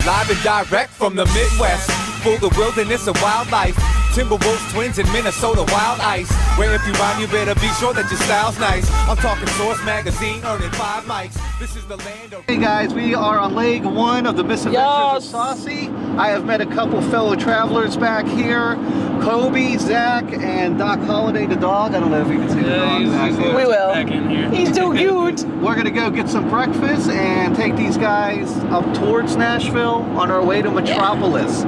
Live and direct from the Midwest, full of wilderness and wildlife. Timberwolves, twins in Minnesota, wild ice. Where if you rhyme, you better be sure that your style's nice. I'm talking Source Magazine, earning 5 mics. This is the land of... Hey guys, we are on leg 1 of the Misadventures of Saucy. I have met a couple fellow travelers back here. Colby, Zach, and Doc Holliday the dog. I don't know if you can see the dog back here. We will. Back in here. He's too cute. We're gonna go get some breakfast and take these guys up towards Nashville on our way to Metropolis.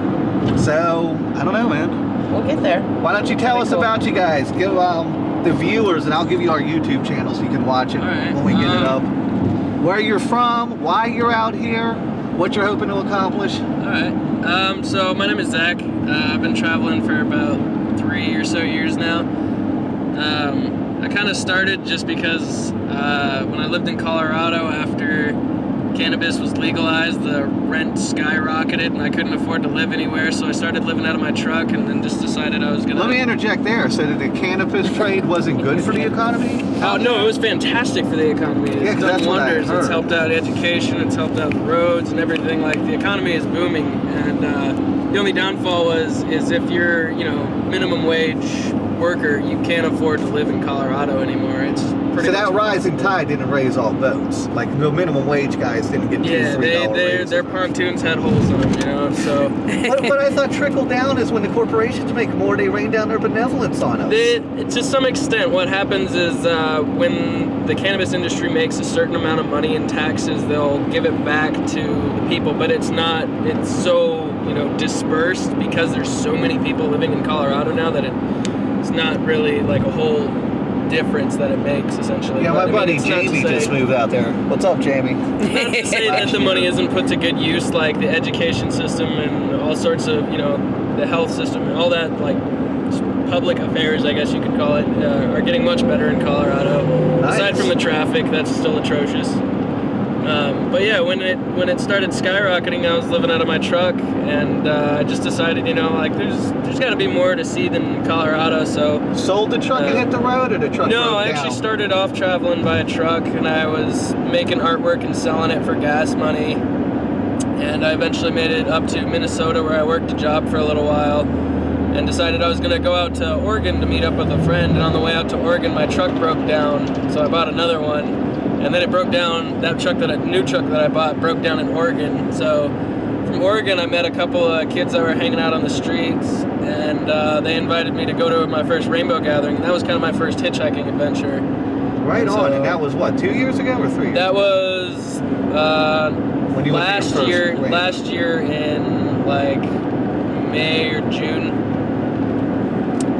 So, I don't know, man. We'll get there. Why don't you tell us about you guys? Give the viewers, and I'll give you our YouTube channel so you can watch it when we get it up. Where you're from, why you're out here, what you're hoping to accomplish. Alright, so my name is Zach. I've been traveling for about 3 or so years now. I kind of started just because when I lived in Colorado after cannabis was legalized, the rent skyrocketed and I couldn't afford to live anywhere, so I started living out of my truck and then just decided I was gonna... Let me interject there. So that the cannabis trade wasn't good for the economy? Oh no, it was fantastic for the economy. It's done wonders. It's helped out education, it's helped out the roads and everything. Like, the economy is booming, and the only downfall is if you're, you know, minimum wage worker, you can't afford to live in Colorado anymore. It's pretty. So that rising tide didn't raise all boats. Like, the minimum wage guys didn't get their pontoons had holes in them, you know. So what I thought trickle down is when the corporations make more, they rain down their benevolence on us. To some extent, what happens is when the cannabis industry makes a certain amount of money in taxes, they'll give it back to the people, but it's so, you know, dispersed because there's so many people living in Colorado now that it's not really like a whole difference that it makes, essentially. Yeah, my buddy Jamie just moved out there. What's up, Jamie? Not to say that the money isn't put to good use, like the education system and all sorts of, you know, the health system and all that, like public affairs, I guess you could call it, are getting much better in Colorado. Nice. Aside from the traffic, that's still atrocious. But yeah, when it started skyrocketing, I was living out of my truck, and I just decided, you know, like there's got to be more to see than Colorado. So sold the truck and hit the road, or the truck? No, I actually started off traveling by a truck, and I was making artwork and selling it for gas money. And I eventually made it up to Minnesota, where I worked a job for a little while, and decided I was going to go out to Oregon to meet up with a friend. And on the way out to Oregon, my truck broke down, so I bought another one. And then it broke down, new truck that I bought broke down in Oregon. So from Oregon, I met a couple of kids that were hanging out on the streets, and they invited me to go to my first rainbow gathering. And that was kind of my first hitchhiking adventure. Right on, and that was what, 2 years ago or 3 years That was when you last year in like May or June.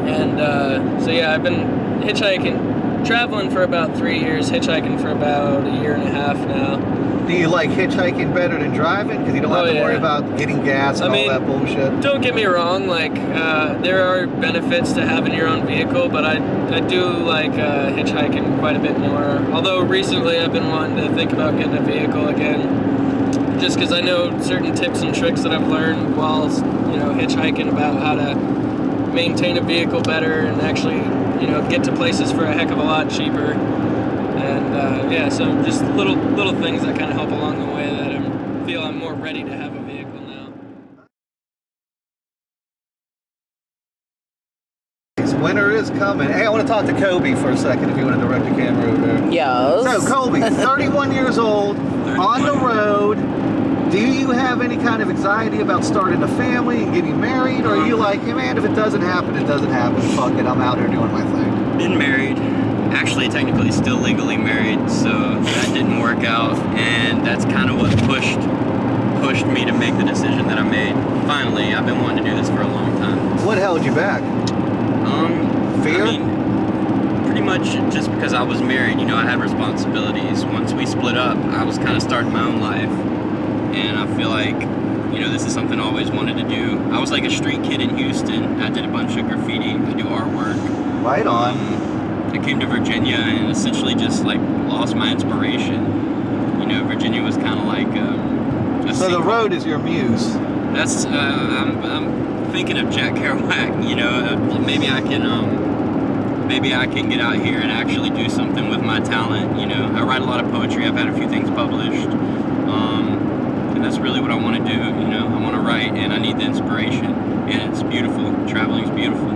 And so yeah, I've been traveling for about 3 years, hitchhiking for about 1.5 years now. Do you like hitchhiking better than driving? Because you don't have to worry about getting gas and all that bullshit. Don't get me wrong, like there are benefits to having your own vehicle, but I do like hitchhiking quite a bit more. Although recently I've been wanting to think about getting a vehicle again, just because I know certain tips and tricks that I've learned while, you know, hitchhiking about how to maintain a vehicle better and actually, you know, get to places for a heck of a lot cheaper. And yeah, so just little things that kind of help along the way that I feel I'm more ready to have a vehicle now. Winter is coming. Hey, I want to talk to Colby for a second, if you want to direct the camera over there. Yes. So, Colby, 31 years old, on the road. Do you have any kind of anxiety about starting a family and getting married? Or are you like, hey man, if it doesn't happen, it doesn't happen. Fuck it, I'm out here doing my thing. Been married. Actually, technically still legally married, so that didn't work out. And that's kind of what pushed me to make the decision that I made. Finally, I've been wanting to do this for a long time. What held you back? Fear? I mean, pretty much just because I was married, you know, I had responsibilities. Once we split up, I was kind of starting my own life. And I feel like, you know, this is something I always wanted to do. I was like a street kid in Houston. I did a bunch of graffiti. I do artwork. Right on. I came to Virginia and essentially just like lost my inspiration. You know, Virginia was kind of like so the road is your muse. That's I'm thinking of Jack Kerouac. You know, maybe I can get out here and actually do something with my talent. You know, I write a lot of poetry. I've had a few things published. And that's really what I want to do. You inspiration, and it's beautiful. Traveling's beautiful.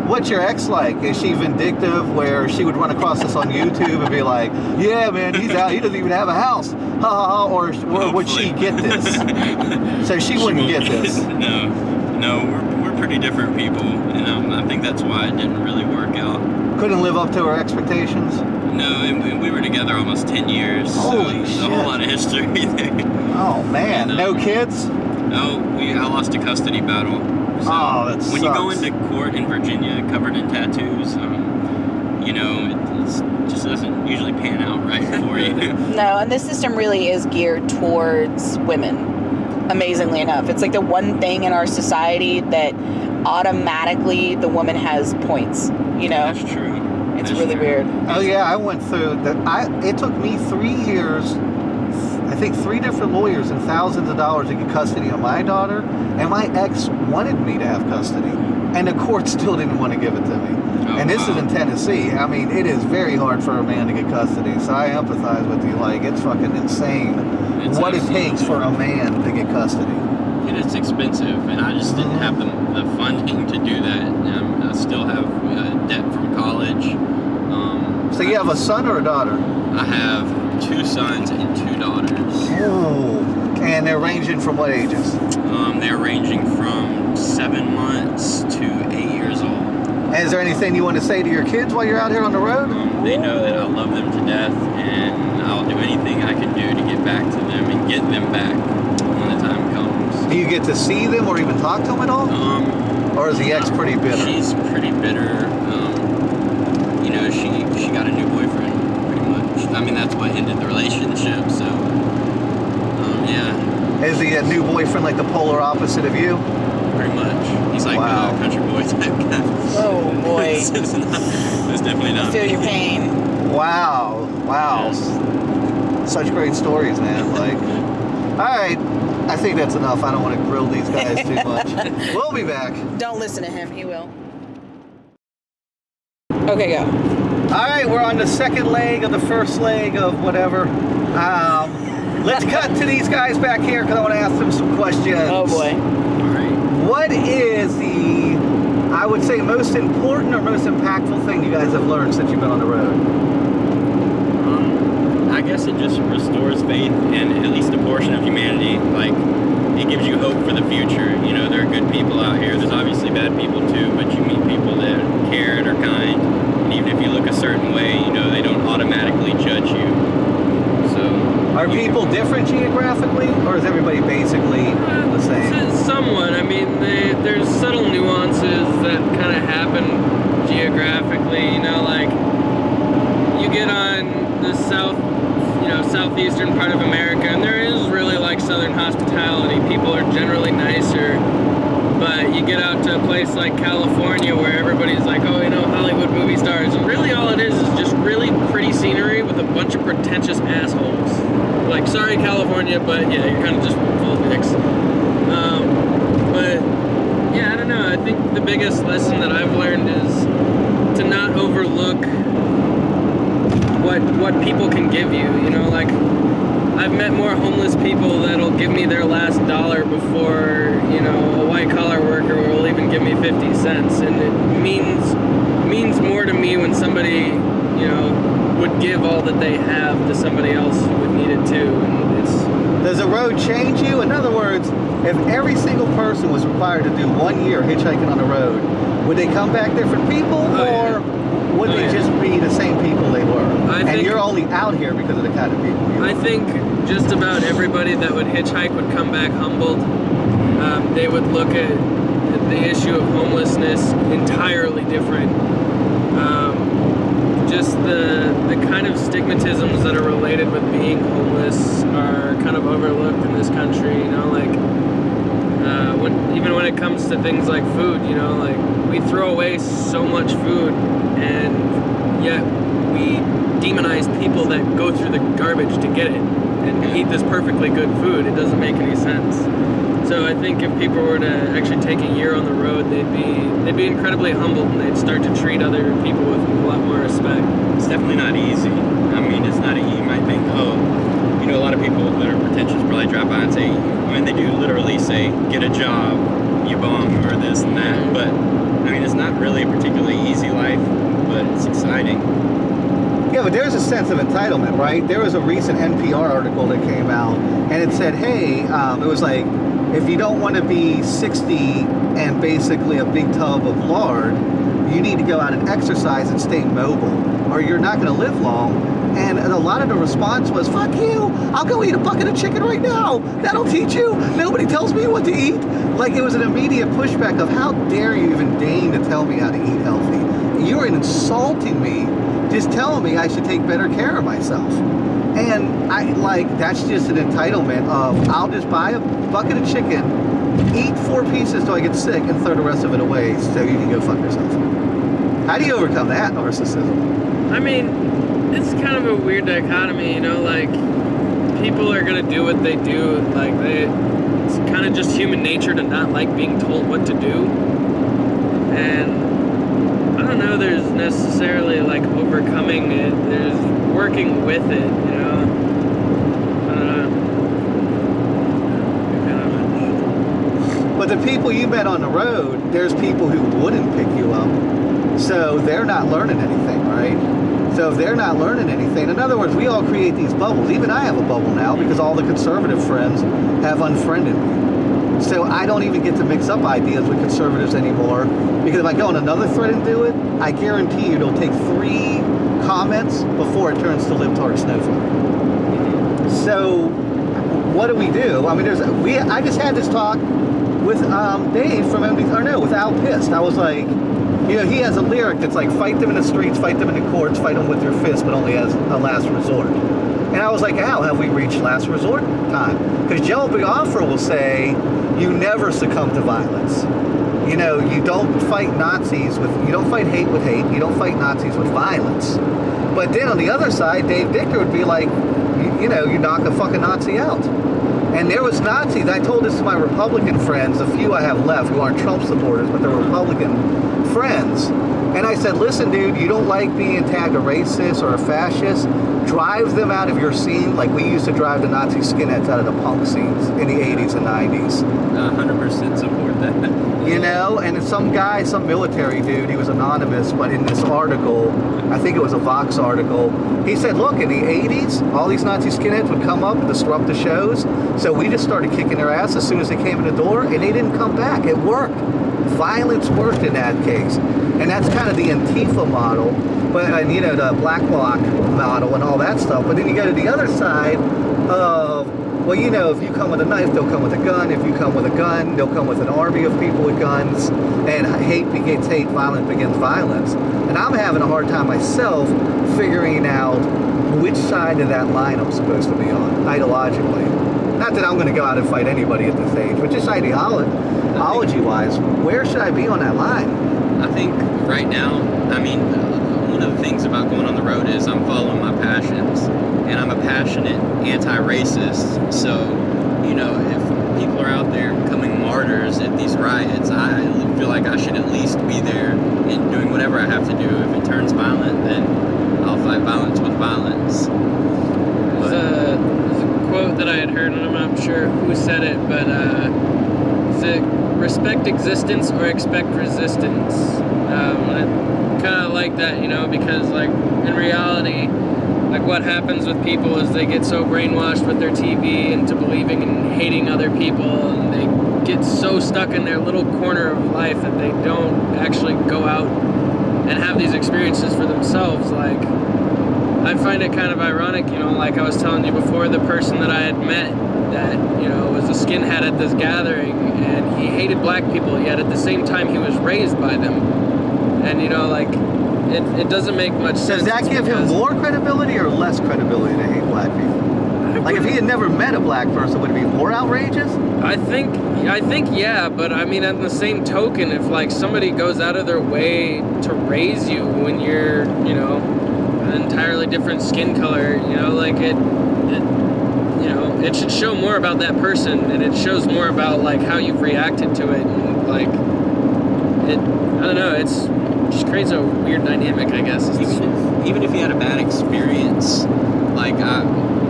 What's your ex like? Is she vindictive where she would run across this on YouTube and be like, yeah, man, he's out. He doesn't even have a house. Ha ha ha. Or would she get this? So she wouldn't get this. No, we're pretty different people. And I think that's why it didn't really work out. Couldn't live up to her expectations? No, and we were together almost 10 years. Holy so shit. a whole lot of history there. Oh, man. And, no kids? No, I lost a custody battle. So Oh, that when you go sucks. into court in Virginia covered in tattoos, you know, it just doesn't usually pan out right for you. No, and this system really is geared towards women, amazingly enough. It's like the one thing in our society that automatically the woman has points, you know? That's true. It's That's really true. weird. Oh, yeah, I went through that. It took me 3 years, I think 3 different lawyers and thousands of dollars to get custody of my daughter, and my ex wanted me to have custody, and the court still didn't want to give it to me. Oh, And this wow. is in Tennessee. I mean, it is very hard for a man to get custody, so I empathize with you. Like, it's fucking insane It's what it absolutely- takes for a man to get custody. And it's expensive, and I just didn't have the funding to do that. I still have debt from college. So you have a son or a daughter? I have 2 sons and 2 daughters. Oh. And they're ranging from what ages? They're ranging from 7 months to 8 years old. And is there anything you want to say to your kids while you're out here on the road? They know that I love them to death, and I'll do anything I can do to get back to them and get them back when the time comes. Do you get to see them or even talk to them at all? Or is the ex pretty bitter? She's pretty bitter. You know, she got a new boyfriend, pretty much. I mean, that's what ended the relationship, so, yeah. Is the new boyfriend like the polar opposite of you? Pretty much. He's like Wow. a country boy type guy. Oh, boy. it's definitely not Feel me. your pain. Wow. Yes. Such great stories, man. Like, all right. I think that's enough. I don't want to grill these guys too much. We'll be back. Don't listen to him. He will. Okay, go. All right, we're on the second leg of the first leg of whatever. Let's cut to these guys back here because I want to ask them some questions. Oh, boy. All right. What is the, I would say, most important or most impactful thing you guys have learned since you've been on the road? I guess it just restores faith in at least a portion of humanity. Like, it gives you hope for the future. You know, there are good people out here. There's obviously bad people too, but you meet people that care and are kind. And even if you look a certain way, you know, they don't automatically judge you. So, Are people different geographically, or is everybody basically the same? Somewhat. I mean, there's subtle nuances that kind of happen geographically. You know, like you get on the southeastern part of America, and there is really like southern hospitality. People are generally nicer. But you get out to a place like California where everybody's like, oh, you know, Hollywood movie stars. And really all it is just really pretty scenery with a bunch of pretentious assholes. Like, sorry, California, but yeah, you're kind of just full of dicks. But yeah, I don't know. I think the biggest lesson that I've learned is to not overlook what people can give you. You know, like, I've met more homeless people that'll give me their last dollar before, you know, a white collar worker will even give me 50 cents. And it means more to me when somebody, you know, would give all that they have to somebody else who would need it too. And it's, Does the road change you? In other words, if every single person was required to do 1 year hitchhiking on the road, would they come back different people, or would they just be the same people they were? And you're only out here because of the kind of people you are. I think just about everybody that would hitchhike would come back humbled. They would look at the issue of homelessness entirely different. Just the kind of stigmatisms that are related with being homeless are kind of overlooked in this country. You know, like even when it comes to things like food, you know, like we throw away so much food, and yet we demonize people that go through the garbage to get it and eat this perfectly good food. It doesn't make any sense. So I think if people were to actually take a year on the road, they'd be incredibly humbled, and they'd start to treat other people with a lot more respect. it's definitely not easy. I mean, it's not you might think, oh, you know, a lot of people that are pretentious probably drop by and say, I mean, they do literally say, get a job, you bomb or this and that. But I mean, it's not really a particularly easy life, but it's exciting. Yeah, but there's a sense of entitlement, right? There was a recent NPR article that came out, and it said, hey, it was like, if you don't want to be 60 and basically a big tub of lard, you need to go out and exercise and stay mobile, or you're not going to live long. And a lot of the response was, fuck you, I'll go eat a bucket of chicken right now. That'll teach you. Nobody tells me what to eat. Like, it was an immediate pushback of, how dare you even deign to tell me how to eat healthy? You're insulting me, just telling me I should take better care of myself. And that's just an entitlement of, I'll just buy a bucket of chicken, eat 4 pieces till I get sick, and throw the rest of it away so you can go fuck yourself. How do you overcome that narcissism? I mean, it's kind of a weird dichotomy, you know, like, people are gonna do what they do, like, it's kind of just human nature to not like being told what to do, and I don't know, there's necessarily, like, overcoming it, there's working with it, you know, I don't know. But the people you met on the road, there's people who wouldn't pick you up, so they're not learning anything, right? So if they're not learning anything, in other words, we all create these bubbles. Even I have a bubble now because all the conservative friends have unfriended me. So I don't even get to mix up ideas with conservatives anymore, because if I go on another thread and do it, I guarantee you it'll take 3 comments before it turns to libtard snowflake. So what do we do? I mean, I just had this talk with Dave from with Al Pist. I was like, you know, he has a lyric that's like, fight them in the streets, fight them in the courts, fight them with your fists, but only as a last resort. And I was like, Al, have we reached last resort time? Because Joe Biafra will say, you never succumb to violence. You know, you don't fight Nazis you don't fight hate with hate, you don't fight Nazis with violence. But then on the other side, Dave Dichter would be like, you know, you knock a fucking Nazi out. And there was Nazis, I told this to my Republican friends, a few I have left who aren't Trump supporters, but they're Republican friends. And I said, listen, dude, you don't like being tagged a racist or a fascist? Drive them out of your scene like we used to drive the Nazi skinheads out of the punk scenes in the 80s and 90s. 100% support that. You know, and some guy, some military dude, he was anonymous, but in this article, I think it was a Vox article, he said, look, in the 80s, all these Nazi skinheads would come up and disrupt the shows, so we just started kicking their ass as soon as they came in the door, and they didn't come back. It worked. Violence worked in that case. And that's kind of the Antifa model, but you know, the Black Bloc model and all that stuff. But then you go to the other side of, well, you know, if you come with a knife, they'll come with a gun. If you come with a gun, they'll come with an army of people with guns. And hate begets hate, violence begets violence. And I'm having a hard time myself figuring out which side of that line I'm supposed to be on, ideologically. Not that I'm going to go out and fight anybody at this age, but just ideology-wise, where should I be on that line? I think right now, I mean, one of the things about going on the road is I'm following my passions, and I'm a passionate anti-racist. So, you know, if people are out there becoming martyrs at these riots, I feel like I should at least be there and doing whatever I have to do. If it turns violent, then I'll fight violence with violence. There's a quote that I had heard, and I'm not sure who said it, but is it respect existence or expect resistance? I kind of like that, you know, because, like, in reality, like, what happens with people is they get so brainwashed with their TV into believing and hating other people, and they get so stuck in their little corner of life that they don't actually go out and have these experiences for themselves. Like, I find it kind of ironic, you know, like I was telling you before, the person that I had met that, you know, was a skinhead at this gathering, and he hated black people, yet at the same time he was raised by them. And, you know, like, it doesn't make much sense. Does that give him more credibility or less credibility to hate black people? Like, if he had never met a black person, would it be more outrageous? I think yeah, but I mean, on the same token, if, like, somebody goes out of their way to raise you when you're, you know, an entirely different skin color, you know, like, it should show more about that person, and it shows more about, like, how you've reacted to it, and, like, I don't know, it just creates a weird dynamic, I guess. Even if he had a bad experience, like,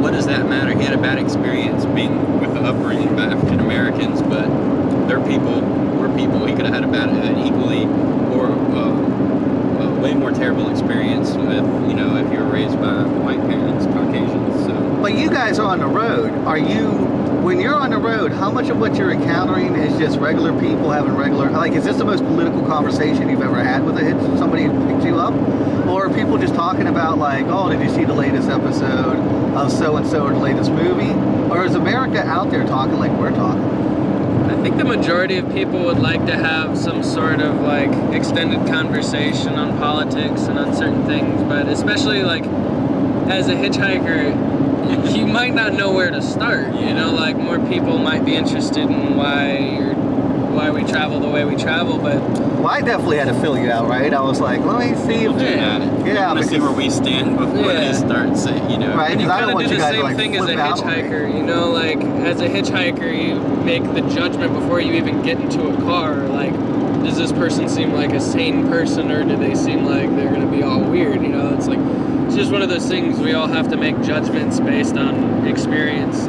what does that matter? He had a bad experience being with the upbringing of African Americans, but they're people, we're people. He could have had an equally or way more terrible experience with, if you were raised by white parents, Caucasians. So. But you guys are on the road. When you're on the road, how much of what you're encountering is just regular people having is this the most political conversation you've ever had with somebody who picked you up? Or are people just talking about oh, did you see the latest episode of so-and-so or the latest movie? Or is America out there talking like we're talking? I think the majority of people would like to have some sort of extended conversation on politics and on certain things, but especially as a hitchhiker, you might not know where to start. More people might be interested in why we travel the way we travel, but well, I definitely had to fill you out, right? I was like, let me see if to see where we stand before they start saying, right? Because I don't want you guys to same thing as a hitchhiker, as a hitchhiker, you make the judgment before you even get into a car. Does this person seem like a sane person, or do they seem like they're going to be all weird? It's just one of those things. We all have to make judgments based on experience.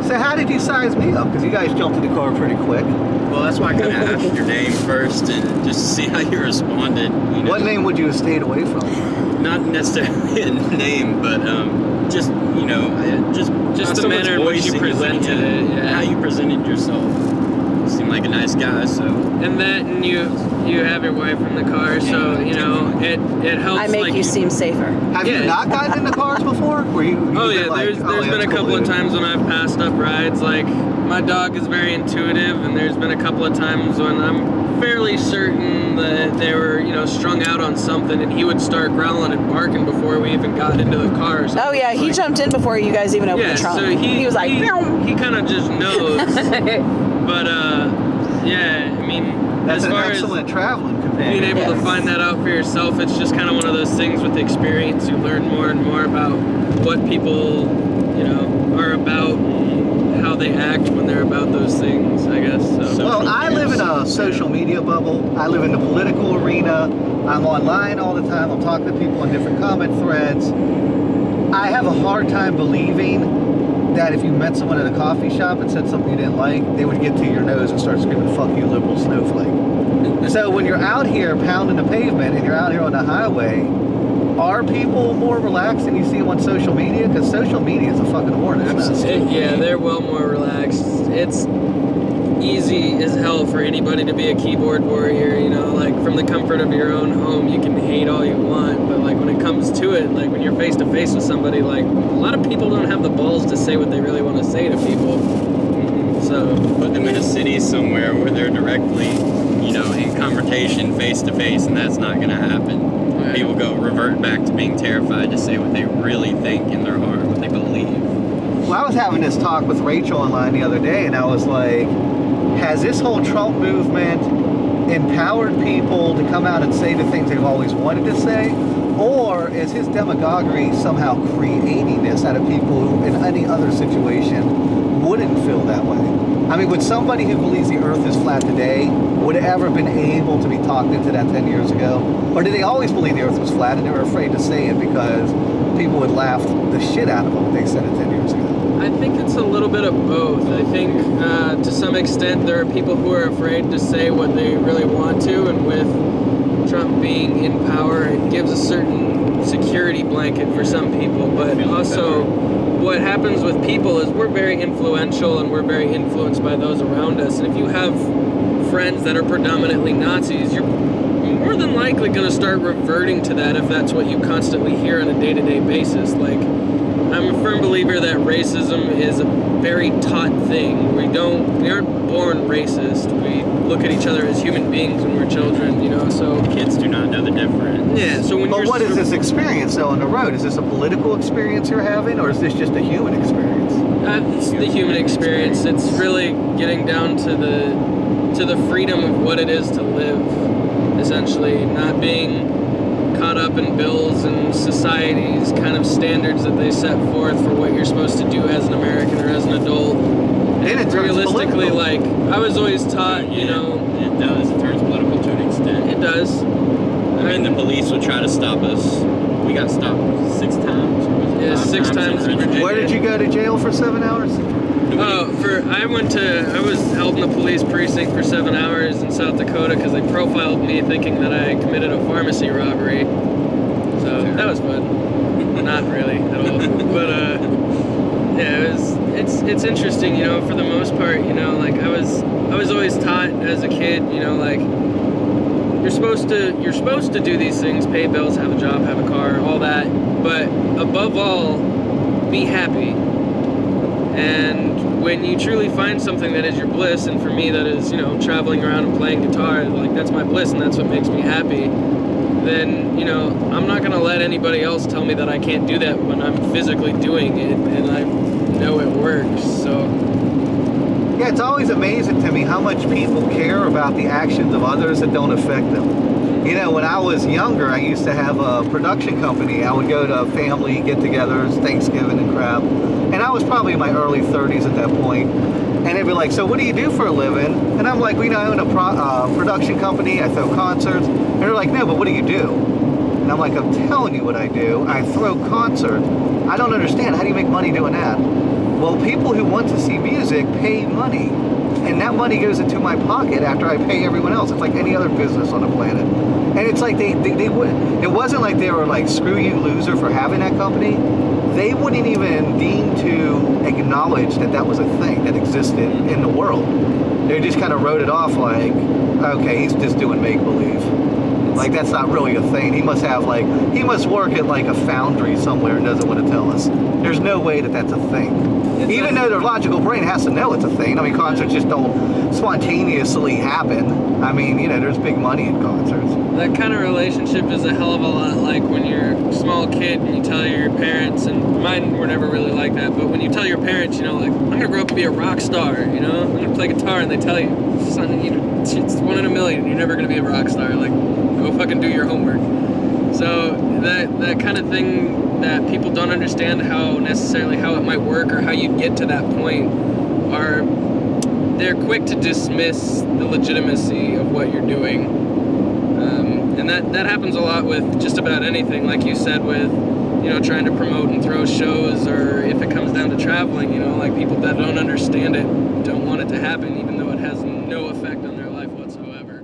So how did you size me up? Because you guys jumped in the car pretty quick. Well, that's why I kind of asked your name first and just to see how you responded. What name would you have stayed away from? Not necessarily a name, but just the manner in which you presented it. Yeah. How you presented yourself. You seem like a nice guy, so. And you have your wife in the car, so it helps. I make you seem safer. Have you not gotten in the cars before? There's been a couple of times when I've passed up rides. My dog is very intuitive, and there's been a couple of times when I'm fairly certain that they were, strung out on something, and he would start growling and barking before we even got into the car. So oh yeah, he jumped in before you guys even opened the trunk. So he was like, he kind of just knows. But that's as far an excellent as traveling companion. being able to find that out for yourself, it's just kind of one of those things with experience. You learn more and more about what people, are about, and how they act when they're about those things, I guess. So. Well, I live in a social media bubble. I live in the political arena. I'm online all the time. I'm talking to people on different comment threads. I have a hard time believing that if you met someone at a coffee shop and said something you didn't like, they would get to your nose and start screaming, "Fuck you, liberal snowflake." So when you're out here pounding the pavement and you're out here on the highway, are people more relaxed than you see them on social media? Because social media is a fucking hornet. They're well more relaxed. It's easy as hell for anybody to be a keyboard warrior, from the comfort of your own home, you can hate all you want, but when it comes to it, when you're face to face with somebody, a lot of people don't have the balls to say what they really want to say to people. So put them in a city somewhere where they're directly, in confrontation face to face, and that's not going to happen. Right. People revert back to being terrified to say what they really think in their heart, what they believe. Well, I was having this talk with Rachel online the other day, and I was like, has this whole Trump movement empowered people to come out and say the things they've always wanted to say? Or is his demagoguery somehow creating this out of people who in any other situation wouldn't feel that way? I mean, would somebody who believes the earth is flat today would have ever been able to be talked into that 10 years ago? Or did they always believe the earth was flat and they were afraid to say it because people would laugh the shit out of them if they said it 10 years ago? I think it's a little bit of both. I think to some extent there are people who are afraid to say what they really want to, and with Trump being in power, it gives a certain security blanket for some people. But also, what happens with people is we're very influential and we're very influenced by those around us. And if you have friends that are predominantly Nazis, you're more than likely going to start reverting to that if that's what you constantly hear on a day-to-day basis. I'm a firm believer that racism is a very taught thing. We aren't born racist. We look at each other as human beings when we're children, so kids do not know the difference. Yeah, so But what is this experience though on the road? Is this a political experience you're having, or is this just a human experience? It's the human experience. It's really getting down to the freedom of what it is to live, essentially, not being caught up in bills and society's kind of standards that they set forth for what you're supposed to do as an American or as an adult. And realistically, I was always taught, It does. It turns political to an extent. It does. The police would try to stop us. We got stopped 6 times. Yeah, 6 times in Virginia. Where did you go to jail for 7 hours? I was held in the police precinct for 7 hours in South Dakota because they profiled me thinking that I committed a pharmacy robbery. So that was fun. Not really at all. But yeah, it's interesting, you know, for the most part, you know, like I was always taught as a kid, you know, like you're supposed to do these things, pay bills, have a job, have a car, all that, but above all, be happy. And when you truly find something that is your bliss, and for me that is, you know, traveling around and playing guitar, like that's my bliss and that's what makes me happy, then, you know, I'm not going to let anybody else tell me that I can't do that when I'm physically doing it and I know it works. So yeah, it's always amazing to me how much people care about the actions of others that don't affect them. You know, when I was younger, I used to have a production company. I would go to family get-togethers, Thanksgiving and crap. And I was probably in my early 30s at that point. And they'd be like, so what do you do for a living? And I'm like, well, you know, I own a production company. I throw concerts. And they're like, no, but what do you do? And I'm like, I'm telling you what I do. I throw concerts. I don't understand. How do you make money doing that? Well, people who want to see music pay money. And that money goes into my pocket after I pay everyone else. It's like any other business on the planet. And it's like they would. It wasn't like they were like, screw you, loser, for having that company. They wouldn't even deem to acknowledge that that was a thing that existed in the world. They just kind of wrote it off like, okay, he's just doing make-believe. Like, that's not really a thing. He must work at like a foundry somewhere and doesn't want to tell us. There's no way that that's a thing. Even though their logical brain has to know it's a thing. I mean, concerts just don't spontaneously happen. I mean, you know, there's big money in concerts. That kind of relationship is a hell of a lot like when you're a small kid and you tell your parents, and mine were never really like that, but when you tell your parents, you know, like, I'm going to grow up and be a rock star, you know? I'm going to play guitar, and they tell you, son, it's 1 in a million, you're never going to be a rock star. Like, go fucking do your homework. So that kind of thing that people don't understand how it might work or how you get to that point they're quick to dismiss the legitimacy of what you're doing. And that happens a lot with just about anything, like you said, with, you know, trying to promote and throw shows, or if it comes down to traveling, you know, like people that don't understand it don't want it to happen, even though it has no effect on their life whatsoever.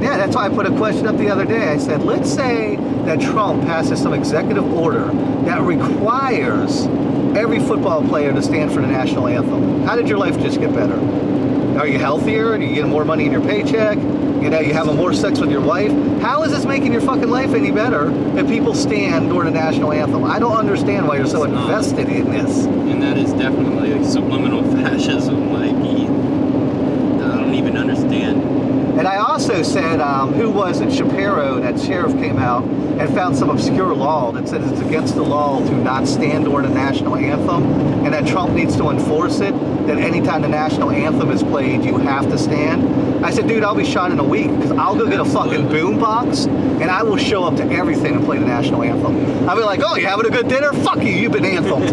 Yeah, that's why I put a question up the other day. I said, let's say that Trump passes some executive order that requires every football player to stand for the national anthem. How did your life just get better? Are you healthier? Do you get more money in your paycheck? You know, you having more sex with your wife? How is this making your fucking life any better if people stand during the national anthem? I don't understand why you're so invested in this. And that is definitely like subliminal fascism. Like, I don't even understand. And I also said, who was it, Shapiro, that sheriff came out and found some obscure law that says it's against the law to not stand during the national anthem, and that Trump needs to enforce it, that anytime the national anthem is played, you have to stand. I said, dude, I'll be shot in a week, because I'll go get a fucking boombox, and I will show up to everything and play the national anthem. I'll be like, oh, you having a good dinner? Fuck you, you've been anthemed.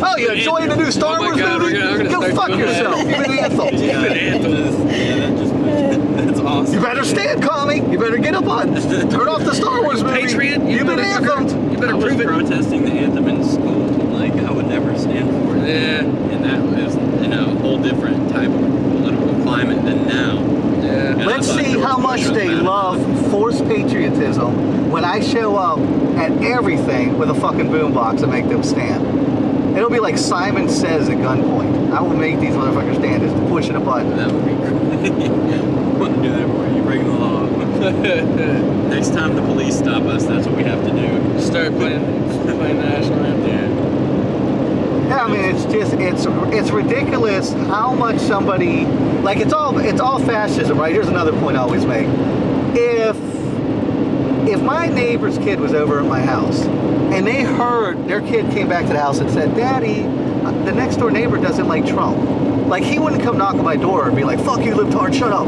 Oh, you enjoying the new Star Wars movie? Go fuck yourself, you've been anthemed. That's awesome. You better stand, commie. You better get up on. Turn off the Star Wars movie. Patriot, You've been anthemed. You better prove it. Protesting the anthem in school. Like, I would never stand for it. Yeah. And that was in a whole different type of political climate than now. Yeah. And Let's I thought see George how much Bush was they mad love about forced patriotism when I show up at everything with a fucking boombox and make them stand. It'll be like Simon Says at gunpoint. I will make these motherfuckers stand just pushing a button. That would be great. Wouldn't do that for you. Breaking the law. Next time the police stop us, that's what we have to do. Start playing the national anthem. Yeah, I mean, it's ridiculous how much somebody, like, it's all fascism, right? Here's another point I always make. If my neighbor's kid was over at my house and they heard their kid came back to the house and said, Daddy, the next door neighbor doesn't like Trump. Like, he wouldn't come knock on my door and be like, fuck you, libtard, shut up.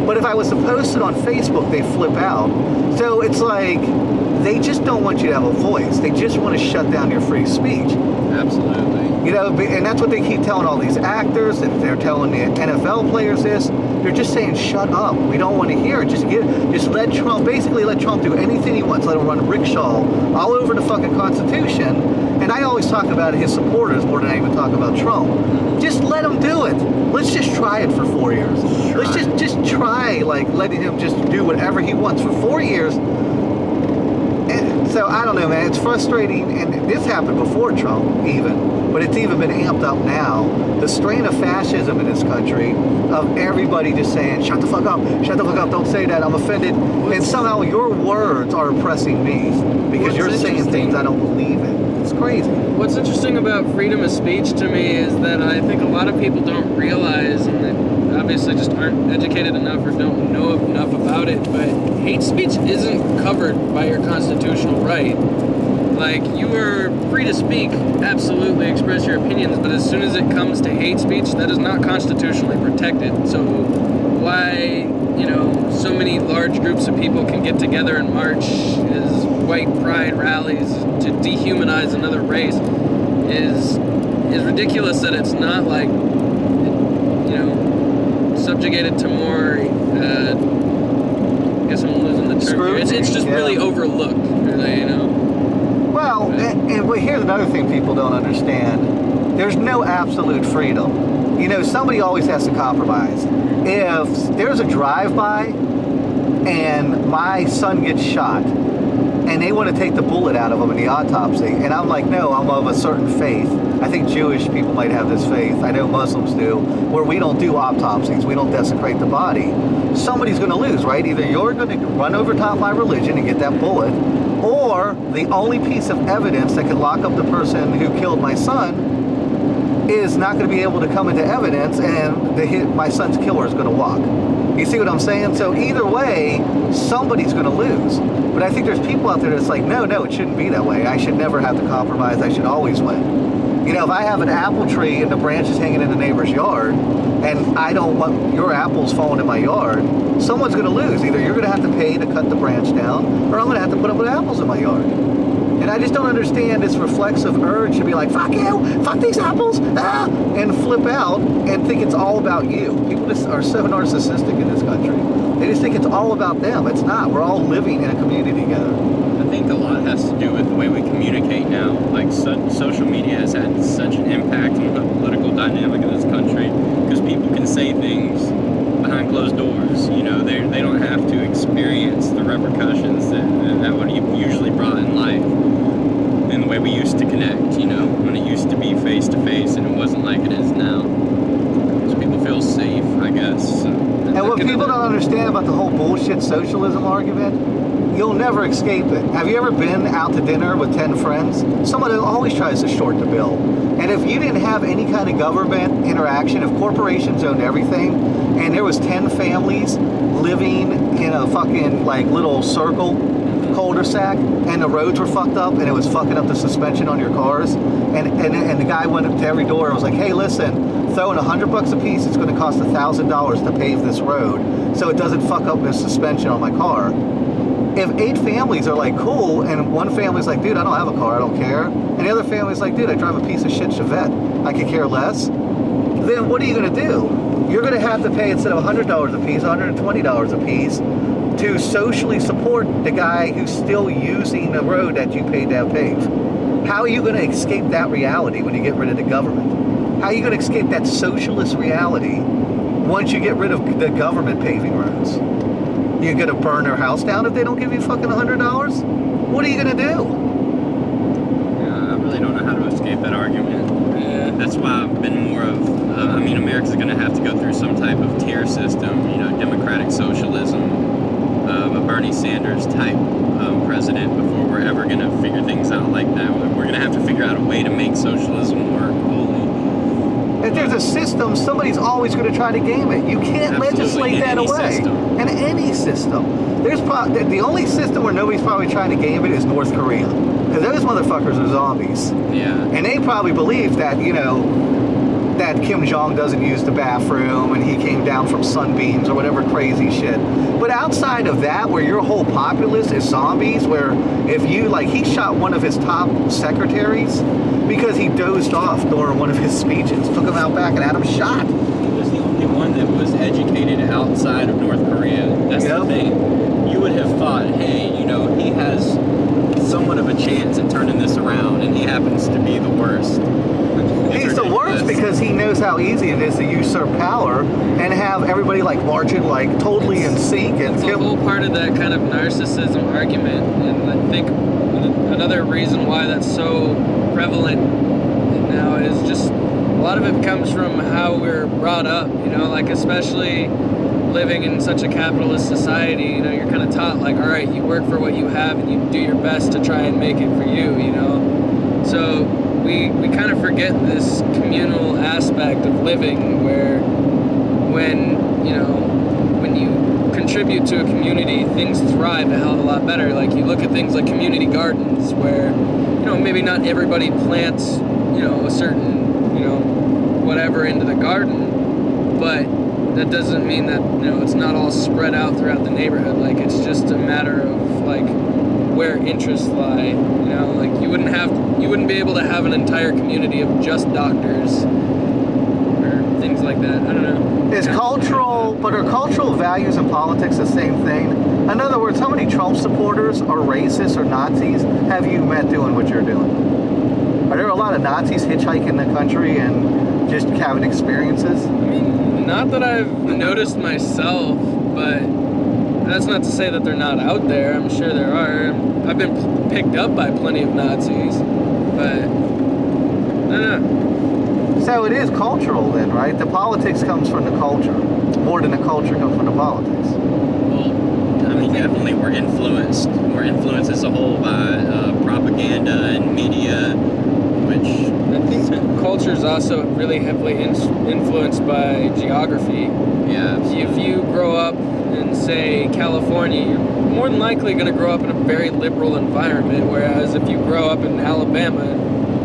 But if I was to post it on Facebook, they flip out. So it's like, they just don't want you to have a voice. They just want to shut down your free speech. Absolutely. You know, and that's what they keep telling all these actors, and they're telling the NFL players this. They're just saying, shut up. We don't want to hear it. Just let Trump, basically let Trump do anything he wants. Let him run rickshaw all over the fucking Constitution. And I always talk about his supporters more than I even talk about Trump. Just let him do it. Let's just try it for 4 years. Let's just try, like, letting him just do whatever he wants for 4 years. And so, I don't know, man. It's frustrating. And this happened before Trump, even. But it's even been amped up now. The strain of fascism in this country, of everybody just saying, shut the fuck up, don't say that, I'm offended. And somehow your words are oppressing me because you're saying things I don't believe in. It's crazy. What's interesting about freedom of speech to me is that I think a lot of people don't realize, and they obviously just aren't educated enough or don't know enough about it, but hate speech isn't covered by your constitutional right. Like, you are free to speak, absolutely express your opinions, but as soon as it comes to hate speech, that is not constitutionally protected. So why, so many large groups of people can get together and march as white pride rallies to dehumanize another race is ridiculous that it's not, like, subjugated to more, I guess I'm losing the term here. It's just really overlooked, really, Well, and here's another thing people don't understand. There's no absolute freedom. Somebody always has to compromise. If there's a drive-by and my son gets shot and they want to take the bullet out of him in the autopsy, and I'm like, no, I'm of a certain faith. I think Jewish people might have this faith. I know Muslims do, where we don't do autopsies. We don't desecrate the body. Somebody's going to lose, right? Either you're going to run over top my religion and get that bullet, or the only piece of evidence that could lock up the person who killed my son is not going to be able to come into evidence, and my son's killer is going to walk. You see what I'm saying? So either way, somebody's going to lose. But I think there's people out there that's like, no, it shouldn't be that way. I should never have to compromise. I should always win. If I have an apple tree and the branch is hanging in the neighbor's yard, and I don't want your apples falling in my yard, someone's going to lose. Either you're going to have to pay to cut the branch down, or I'm going to have to put up with apples in my yard. And I just don't understand this reflexive urge to be like, fuck you, fuck these apples, and flip out and think it's all about you. People just are so narcissistic in this country. They just think it's all about them. It's not. We're all living in a community together. I think a lot has to do with the way we communicate now. Like, social media has had such an impact on the political dynamic of this country because people can say things behind closed doors. They don't have to experience the repercussions that would usually brought in life. And the way we used to connect, when it used to be face to face and it wasn't like it is now. So people feel safe, I guess. And what people don't understand about the whole bullshit socialism argument, you'll never escape it. Have you ever been out to dinner with 10 friends? Someone always tries to short the bill. And if you didn't have any kind of government interaction, if corporations owned everything, and there was 10 families living in a fucking, like, little circle, cul-de-sac, and the roads were fucked up, and it was fucking up the suspension on your cars, and the guy went up to every door and was like, hey, listen, throw in $100 a piece, it's going to cost $1,000 to pave this road, so it doesn't fuck up the suspension on my car. If 8 families are like, cool, and one family's like, dude, I don't have a car, I don't care, and the other family's like, dude, I drive a piece of shit Chevette, I could care less, then what are you going to do? You're going to have to pay, instead of $100 a piece, $120 a piece to socially support the guy who's still using the road that you paid to have paved. How are you going to escape that reality when you get rid of the government? How are you going to escape that socialist reality once you get rid of the government paving roads? You're going to burn their house down if they don't give you fucking $100? What are you going to do? Yeah, I really don't know how to escape that argument. Yeah. That's why I've been more of, America's going to have to go through some type of tier system, democratic socialism, a Bernie Sanders type president before we're ever going to figure things out like that. We're going to have to figure out a way to make socialism work wholly. If there's a system, somebody's always going to try to game it. You can't legislate that away. In any system. There's the only system where nobody's probably trying to game it is North Korea. Because those motherfuckers are zombies. Yeah. And they probably believe that, that Kim Jong doesn't use the bathroom and he came down from sunbeams or whatever crazy shit. But outside of that, where your whole populace is zombies, where if you, like, he shot one of his top secretaries because he dozed off during one of his speeches, took him out back and had him shot. He was the only one that was educated outside of North Korea. That's the thing. You would have thought, hey, you know, he has somewhat of a chance at turning this around, and he happens to be the worst. He's the worst because he knows how easy it is to usurp power and have everybody like marching like totally in sync. And it's a whole part of that kind of narcissism argument, and I think another reason why that's so prevalent now is just a lot of it comes from how we're brought up, you know, like especially living in such a capitalist society, you know, you're kind of taught like, all right, you work for what you have and you do your best to try and make it for you, you know. So we kind of forget this communal aspect of living where when you contribute to a community, things thrive a hell of a lot better. Like you look at things like community gardens where, you know, maybe not everybody plants, you know, a certain, you know, whatever into the garden, but that doesn't mean that, you know, it's not all spread out throughout the neighborhood. Like it's just a matter of like where interests lie, you know, like you wouldn't be able to have an entire community of just doctors or things like that. I don't know. Are cultural values and politics the same thing? In other words, how many Trump supporters or racists or Nazis have you met doing what you're doing? Are there a lot of Nazis hitchhiking the country and just having experiences? I mean, not that I've noticed myself, but that's not to say that they're not out there. I'm sure there are. I've been picked up by plenty of Nazis, but I don't know. So it is cultural then, right? The politics comes from the culture, more than the culture comes from the politics. Well, I mean, definitely we're influenced. We're influenced as a whole by propaganda and media, which... I think culture is also really heavily influenced by geography. Yeah. If you grow up in, say, California, you're more than likely going to grow up in a very liberal environment, whereas if you grow up in Alabama,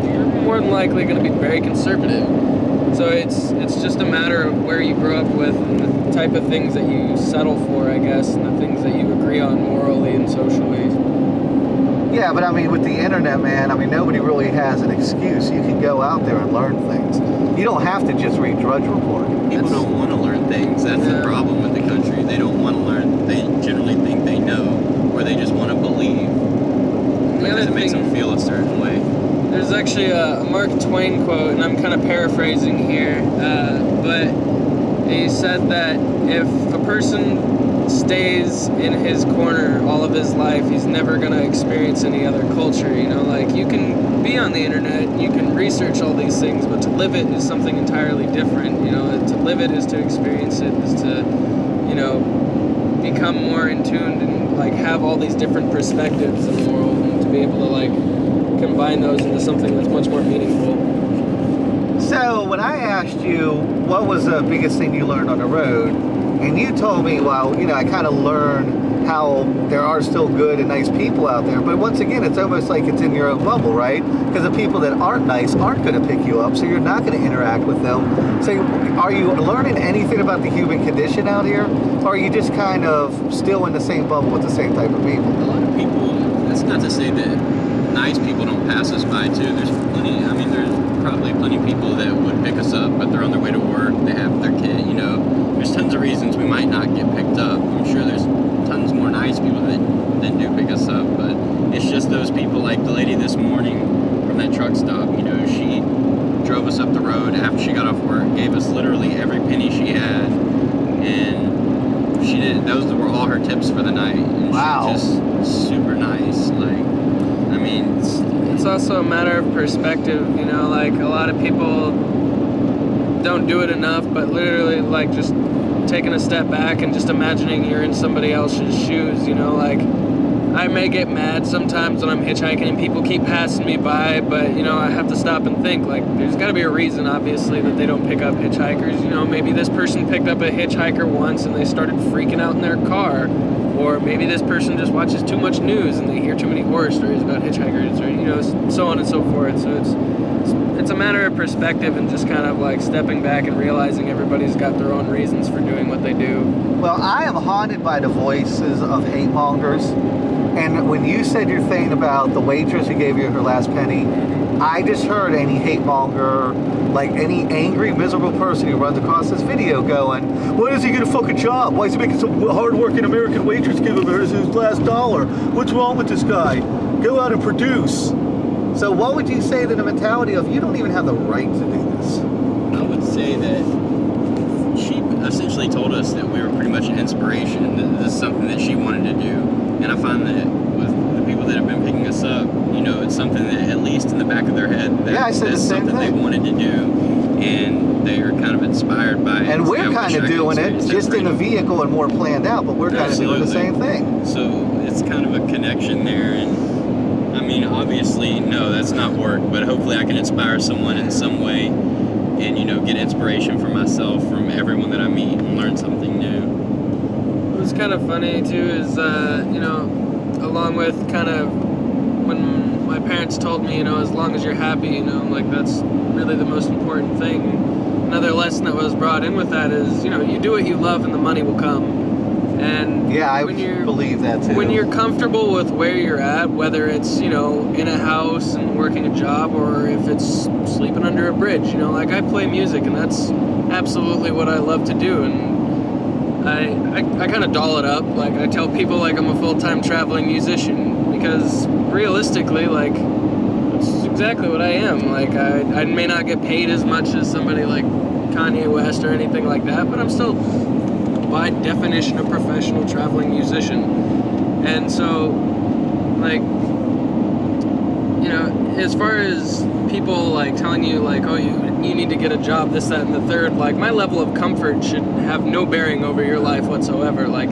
you're more than likely going to be very conservative. So it's just a matter of where you grow up with and the type of things that you settle for, I guess, and the things that you agree on morally and socially. Yeah, but I mean, with the internet, man, I mean, nobody really has an excuse. You can go out there and learn things. You don't have to just read Drudge Report. People don't want to learn things. That's the problem with the country. They don't want to learn. They generally think they know, or they just want to believe. Because it makes them feel a certain way. There's actually a Mark Twain quote, and I'm kind of paraphrasing here, but he said that if a person stays in his corner all of his life, he's never going to experience any other culture, you know, like you can be on the internet, you can research all these things, but to live it is something entirely different, you know, to live it is to experience it, is to, you know, become more in tune and like have all these different perspectives in the world and to be able to like combine those into something that's much more meaningful. So when I asked you what was the biggest thing you learned on the road, and you told me, well, you know, I kind of learned how there are still good and nice people out there, but once again, it's almost like it's in your own bubble, right? Because the people that aren't nice aren't going to pick you up, so you're not going to interact with them. So are you learning anything about the human condition out here, or are you just kind of still in the same bubble with the same type of people? A lot of people, that's not to say that nice people don't pass us by too. There's probably plenty of people that would pick us up, but they're on their way to work, they have their kid, you know. There's tons of reasons we might not get picked up. I'm sure there's tons more nice people that do pick us up, but it's just those people like the lady this morning from that truck stop, you know, she drove us up the road after she got off work, gave us literally every penny she had, and she did, those were all her tips for the night. And wow. She was just super nice, like, I mean, it's also a matter of perspective, you know, like a lot of people don't do it enough, but literally like just taking a step back and just imagining you're in somebody else's shoes, you know, like I may get mad sometimes when I'm hitchhiking and people keep passing me by, but you know, I have to stop and think, like there's got to be a reason obviously that they don't pick up hitchhikers, you know, maybe this person picked up a hitchhiker once and they started freaking out in their car, Or maybe this person just watches too much news and they hear too many horror stories about hitchhikers, or, you know, so on and so forth. So it's a matter of perspective and just kind of like stepping back and realizing everybody's got their own reasons for doing what they do. Well, I am haunted by the voices of hate mongers. And when you said your thing about the waitress who gave you her last penny, I just heard any hate monger, like any angry, miserable person who runs across this video going, why does he get a fucking job? Why is he making some hard-working American waitress give him his last dollar? What's wrong with this guy? Go out and produce. So what would you say to the mentality of, you don't even have the right to do this? I would say that she essentially told us that we were pretty much an inspiration, that this is something that she wanted to do. And I find that with the people that have been picking us up, you know, it's something that at least in the back of their head, that's something they wanted to do, and they are kind of inspired by it. And we're kind of doing it, just in a vehicle and more planned out, but we're kind of doing the same thing. So it's kind of a connection there, and I mean, obviously, no, that's not work, but hopefully I can inspire someone in some way, and, you know, get inspiration for myself from everyone that I meet and learn something new. What's kind of funny too is, you know, along with kind of when my parents told me, you know, as long as you're happy, you know, like that's really the most important thing. Another lesson that was brought in with that is, you know, you do what you love and the money will come. And yeah, I believe that too. When you're comfortable with where you're at, whether it's, you know, in a house and working a job, or if it's sleeping under a bridge, you know, like I play music and that's absolutely what I love to do. And I kind of doll it up. Like, I tell people, like, I'm a full-time traveling musician, because realistically, like, that's exactly what I am. Like, I may not get paid as much as somebody like Kanye West or anything like that, but I'm still, by definition, a professional traveling musician. And so, like, you know, as far as people, like, telling you, like, oh, you need to get a job, this, that, and the third, like, my level of comfort should have no bearing over your life whatsoever. Like,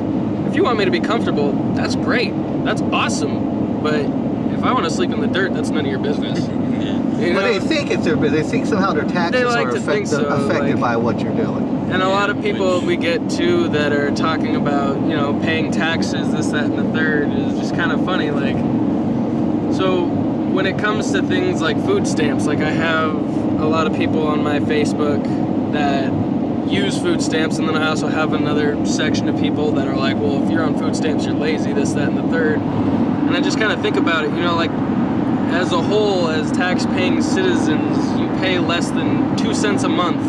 if you want me to be comfortable, that's great. That's awesome. But if I want to sleep in the dirt, that's none of your business. You know? Well, they think it's their business. They think somehow their taxes are affected by what you're doing. And a lot of people we get, too, that are talking about, you know, paying taxes, this, that, and the third, is just kind of funny. Like, so when it comes to things like food stamps, like, I have a lot of people on my Facebook that use food stamps, and then I also have another section of people that are like, well, if you're on food stamps, you're lazy, this, that, and the third. And I just kind of think about it, you know, like, as a whole, as tax-paying citizens, you pay less than 2 cents a month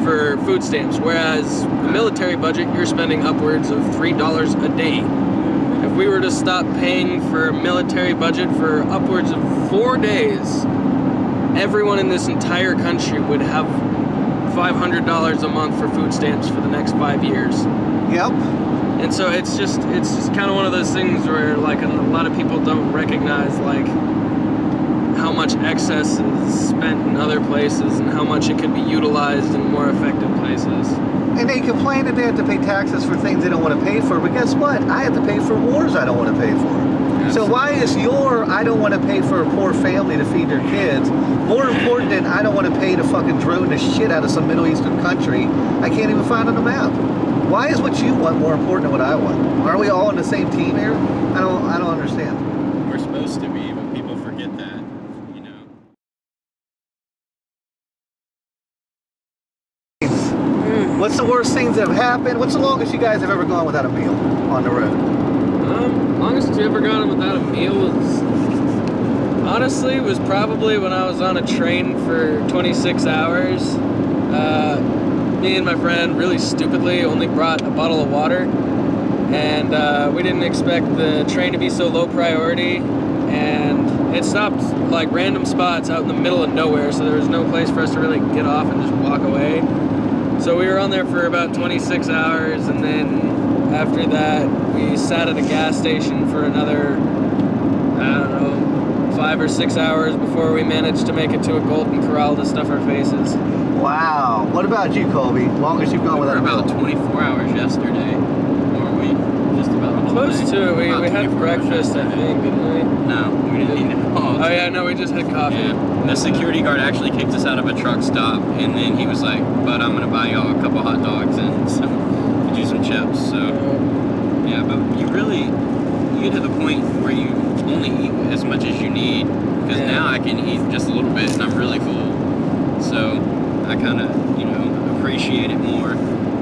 for food stamps, whereas the military budget, you're spending upwards of $3 a day. If we were to stop paying for a military budget for upwards of 4 days, everyone in this entire country would have $500 a month for food stamps for the next 5 years. Yep. And so it's just kind of one of those things where, like, a lot of people don't recognize, like, how much excess is spent in other places and how much it could be utilized in more effective places. And they complain that they have to pay taxes for things they don't want to pay for, but guess what? I have to pay for wars I don't want to pay for. So why is I don't want to pay for a poor family to feed their kids more important than I don't want to pay to fucking drone the shit out of some Middle Eastern country I can't even find on the map? Why is what you want more important than what I want? Are we all on the same team here? I don't understand. We're supposed to be, but people forget that, you know. What's the worst things that have happened? What's the longest you guys have ever gone without a meal on the road? Longest you ever gone without a meal was probably when I was on a train for 26 hours. Me and my friend really stupidly only brought a bottle of water, and we didn't expect the train to be so low priority, and it stopped like random spots out in the middle of nowhere, so there was no place for us to really get off and just walk away. So we were on there for about 26 hours, and then after that, we sat at a gas station for another, I don't know, 5 or 6 hours before we managed to make it to a Golden Corral to stuff our faces. Wow. What about you, Colby? Longest you've gone without a meal? About 24 hours yesterday. Or we just about close to it. We had breakfast, I think, didn't we? No, we didn't eat it. Oh yeah, no, we just had coffee. Yeah. The security guard actually kicked us out of a truck stop, and then he was like, but I'm going to buy y'all a couple hot dogs and some chips. So Yeah, but you get to the point where you only eat as much as you need, because now I can eat just a little bit and I'm really full. So I kind of, appreciate it more.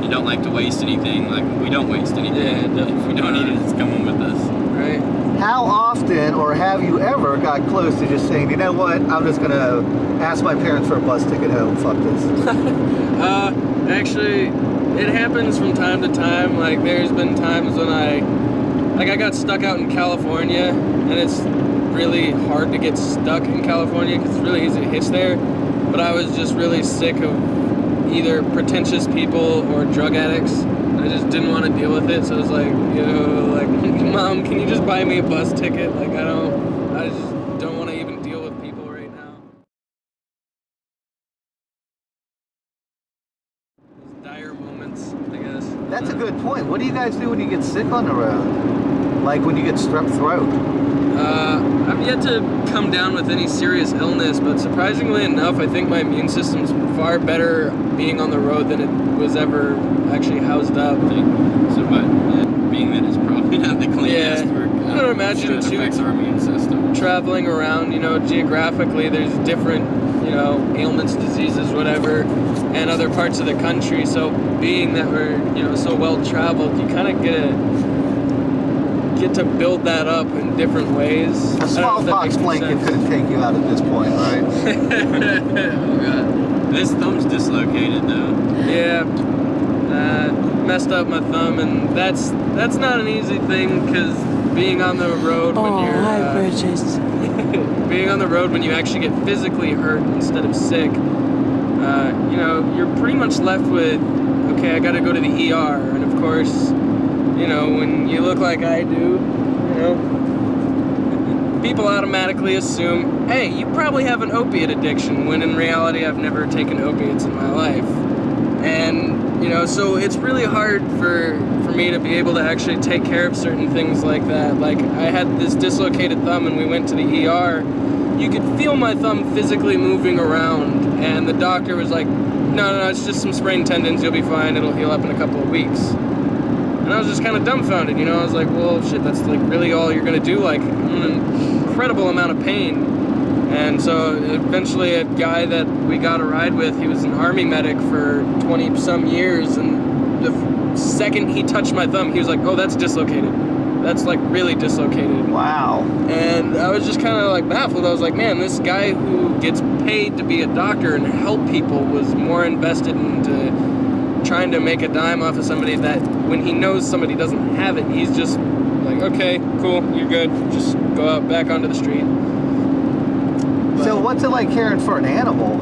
You don't like to waste anything. Like, we don't waste anything. Yeah, if we don't eat it, it's coming with us. Right. How often, or have you ever got close to just saying, you know what, I'm just gonna ask my parents for a bus ticket home, fuck this? Actually, it happens from time to time. Like, there's been times when I got stuck out in California, and it's really hard to get stuck in California because it's really easy to hitch there. But I was just really sick of either pretentious people or drug addicts. I just didn't want to deal with it, so I was like, Mom, can you just buy me a bus ticket? Like, I just don't want to even deal with people right now. Those dire moments, I guess. That's a good point. What do you guys do when you get sick on the road? Like when you get strep throat? I've yet to come down with any serious illness, but surprisingly enough, I think my immune system's far better being on the road than it was ever actually housed up. So, but being that it's probably not the cleanest, I don't imagine it affects our immune system. Traveling around, geographically, there's different, ailments, diseases, whatever, and other parts of the country. So being that we're, so well traveled, you kind of get to build that up in different ways. A smallpox blanket couldn't take you out at this point, right? Oh god. This thumb's dislocated though. Yeah. Messed up my thumb, and that's not an easy thing, because being on the road when you're being on the road when you actually get physically hurt instead of sick, you're pretty much left with, okay, I gotta go to the ER, and of course, when you look like I do, people automatically assume, hey, you probably have an opiate addiction, when in reality I've never taken opiates in my life. And, so it's really hard for me to be able to actually take care of certain things like that. Like, I had this dislocated thumb and we went to the ER. You could feel my thumb physically moving around, and the doctor was like, no, it's just some sprained tendons, you'll be fine, it'll heal up in a couple of weeks. And I was just kind of dumbfounded, I was like, well, shit, that's like really all you're gonna do, like, I'm in an incredible amount of pain. And so eventually a guy that we got a ride with, he was an army medic for 20-some years, and the second he touched my thumb, he was like, oh, that's dislocated. That's like really dislocated. Wow. And I was just kind of like baffled. I was like, man, this guy who gets paid to be a doctor and help people was more invested into trying to make a dime off of somebody that when he knows somebody doesn't have it, he's just like, okay, cool, you're good, just go out back onto the street. But, so what's it like caring for an animal?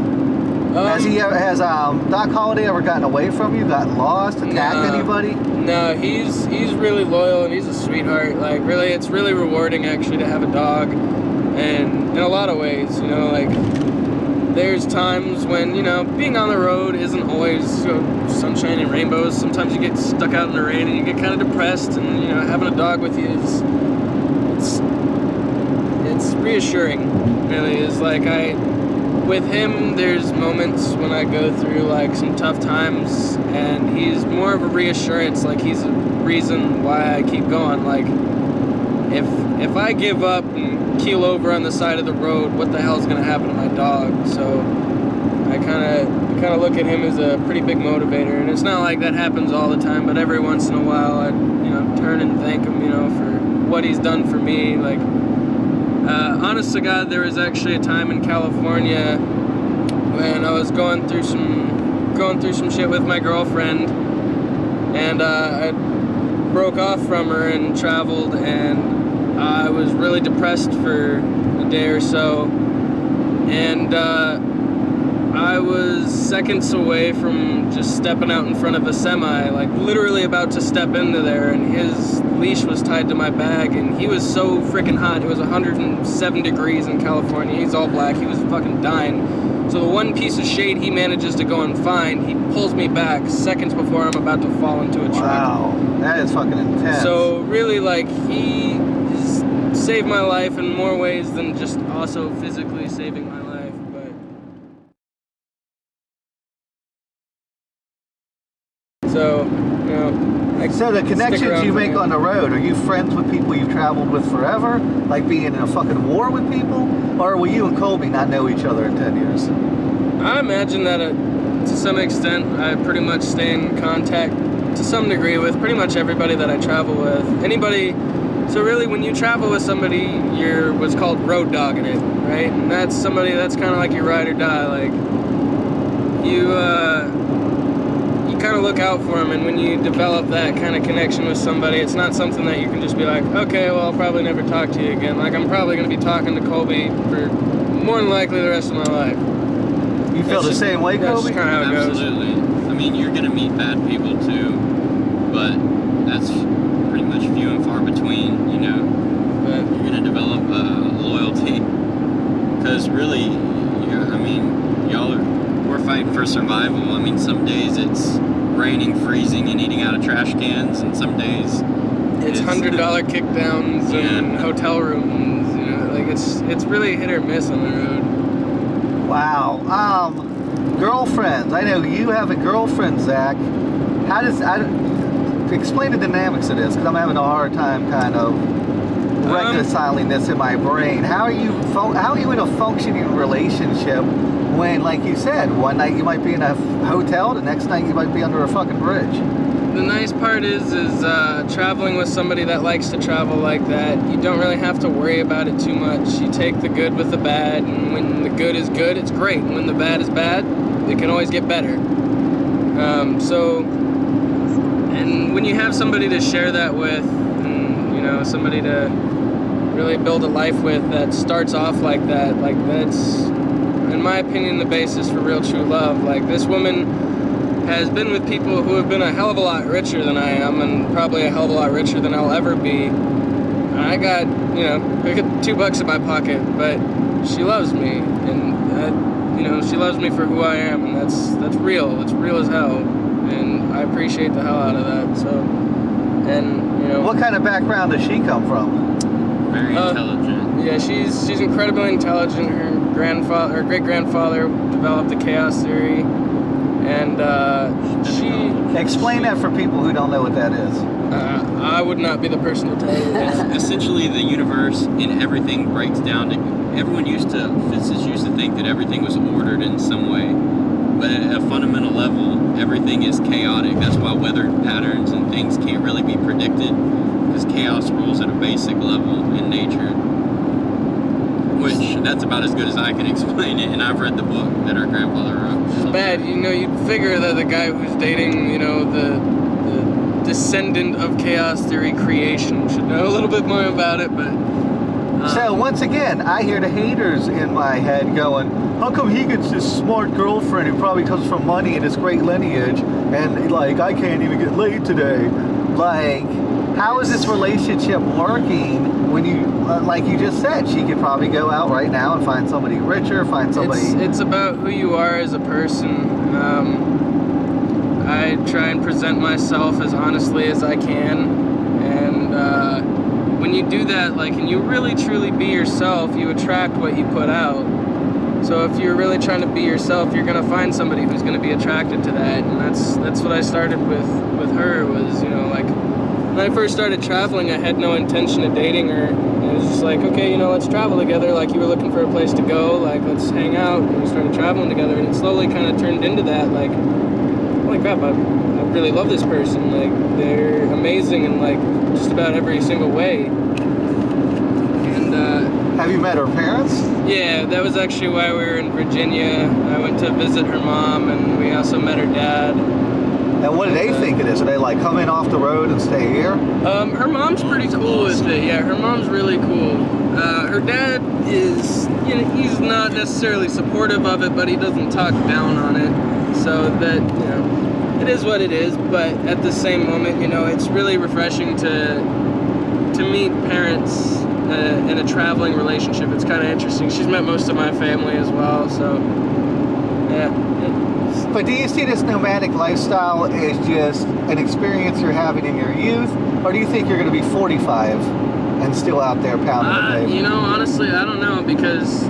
Has Doc Holliday ever gotten away from you, gotten lost, attacked anybody? No, he's really loyal and he's a sweetheart. Like, really, it's really rewarding actually to have a dog, and in a lot of ways, like, there's times when, being on the road isn't always sunshine and rainbows. Sometimes you get stuck out in the rain and you get kind of depressed, and, having a dog with you it's reassuring, really. Is like, with him, there's moments when I go through, like, some tough times, and he's more of a reassurance. Like, he's a reason why I keep going. Like, if I give up and keel over on the side of the road, what the hell's gonna happen to my dog? So I kind of look at him as a pretty big motivator, and it's not like that happens all the time, but every once in a while I turn and thank him, for what he's done for me. Like, honest to God, there was actually a time in California when I was going through some shit with my girlfriend, and I broke off from her and traveled, and I was really depressed for a day or so, and I was seconds away from just stepping out in front of a semi, like literally about to step into there, and his leash was tied to my bag, and he was so freaking hot. It was 107 degrees in California. He's all black. He was fucking dying. So the one piece of shade he manages to go and find, he pulls me back seconds before I'm about to fall into a truck. Wow, that is fucking intense. So really, like, he saved my life in more ways than just also physically saving my life. But so, I So the stick connections around you for make you. on the road, are you friends with people you've traveled with forever? Like being in a fucking war with people? Or will you and Colby not know each other in 10 years? I imagine that to some extent I pretty much stay in contact to some degree with pretty much everybody that I travel with. So really when you travel with somebody, you're what's called road dogging it, right? And that's somebody that's kind of like your ride or die. Like you kind of look out for them, and when you develop that kind of connection with somebody, it's not something that you can just be like, okay, well, I'll probably never talk to you again. Like, I'm probably going to be talking to Colby for more than likely the rest of my life. You feel the same way, That's Colby? just kind of how it goes. Absolutely. I mean, you're gonna meet bad people too, but that's pretty much few and far between. You know, But you're gonna develop loyalty because really, we're fighting for survival. I mean, some days it's raining, freezing, and eating out of trash cans, and some days it's $100 kickdowns and hotel rooms. You know, like it's really hit or miss on the road. Wow. Girlfriends. I know you have a girlfriend, Zach. Explain the dynamics of this, because I'm having a hard time kind of reconciling this in my brain. How are you in a functioning relationship when, like you said, one night you might be in a hotel, the next night you might be under a fucking bridge? The nice part is traveling with somebody that likes to travel like that. You don't really have to worry about it too much. You take the good with the bad, and when the good is good, it's great. And when the bad is bad, it can always get better. And when you have somebody to share that with, and somebody to really build a life with that starts off like that, like that's, in my opinion, the basis for real true love. Like, this woman has been with people who have been a hell of a lot richer than I am, and probably a hell of a lot richer than I'll ever be. I got $2 in my pocket, but she loves me, and she loves me for who I am, and that's real. It's real as hell, and I appreciate the hell out of that. So, What kind of background does she come from? very intelligent. Yeah, she's incredibly intelligent. Her great grandfather developed the chaos theory, and she. Explain that for people who don't know what that is. I would not be the person to tell you. Essentially, the universe and everything breaks down to. Physicists used to think that everything was ordered in some way, but at a fundamental level, everything is chaotic. That's why weather patterns and things can't really be predicted, because chaos rules at a basic level in nature. Which, that's about as good as I can explain it, and I've read the book that her grandfather wrote. It's bad. You'd figure that the guy who's dating, the descendant of chaos theory creation should know a little bit more about it, but... So, once again, I hear the haters in my head going, how come he gets this smart girlfriend who probably comes from money and this great lineage, and, like, I can't even get laid today? Like, how is this relationship working when you, like you just said, she could probably go out right now and find somebody richer, find somebody... It's about who you are as a person. I try and present myself as honestly as I can, and when you do that, and you really truly be yourself, you attract what you put out. So if you're really trying to be yourself, you're gonna find somebody who's gonna be attracted to that, and that's what I started with her. Was when I first started traveling, I had no intention of dating her. It was just like, okay, let's travel together. Like, you were looking for a place to go, let's hang out, and we started traveling together, and it slowly kind of turned into that. Holy crap, I really love this person. They're amazing in just about every single way. And Have you met her parents? yeah, that was actually why we were in Virginia. I went to visit her mom, and we also met her dad. And what do they think of this? Are they like, come in off the road and stay here? Her mom's pretty cool with it. Yeah, her mom's really cool. Her dad is, he's not necessarily supportive of it, but he doesn't talk down on it. So that, it is what it is. But at the same moment, it's really refreshing to meet parents in a traveling relationship. It's kind of interesting. She's met most of my family as well, so yeah. But do you see this nomadic lifestyle as just an experience you're having in your youth? Or do you think you're going to be 45 and still out there pounding the pavement? Honestly, I don't know, because,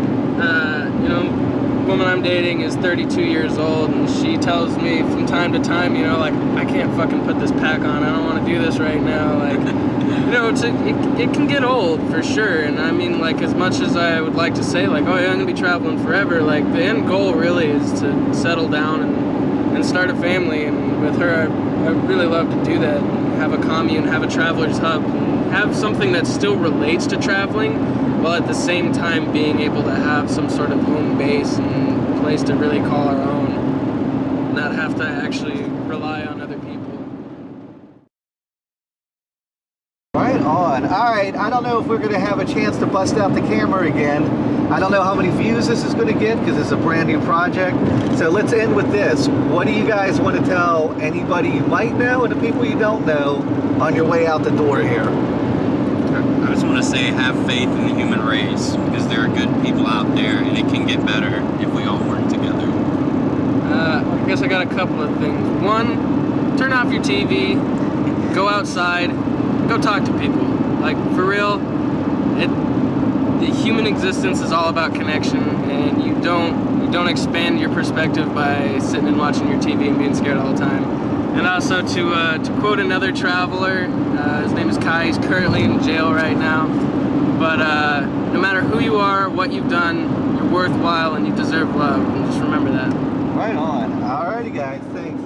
woman I'm dating is 32 years old, and she tells me from time to time, you know, like, I can't fucking put this pack on. I don't want to do this right now. Like, you know, it can get old for sure. And I mean, like, as much as I would like to say, like, oh yeah, I'm gonna be traveling forever, like, the end goal really is to settle down and start a family. And with her, I really love to do that. And have a commune, have a traveler's hub, and have something that still relates to traveling, while at the same time being able to have some sort of home base and place to really call our own, not have to actually rely on other people. Right on. All right, I don't know if we're going to have a chance to bust out the camera again. I don't know how many views this is going to get because it's a brand new project. So let's end with this. What do you guys want to tell anybody you might know and the people you don't know on your way out the door here? I just want to say, have faith in the human race, because there are good people out there, and it can get better if we all work together. I guess I got a couple of things. One, turn off your TV, go outside, go talk to people. Like, for real, the human existence is all about connection, and you don't expand your perspective by sitting and watching your TV and being scared all the time. And also to quote another traveler, his name is Kai, he's currently in jail right now, but no matter who you are, what you've done, you're worthwhile and you deserve love, and just remember that. Right on. Alrighty guys, thanks.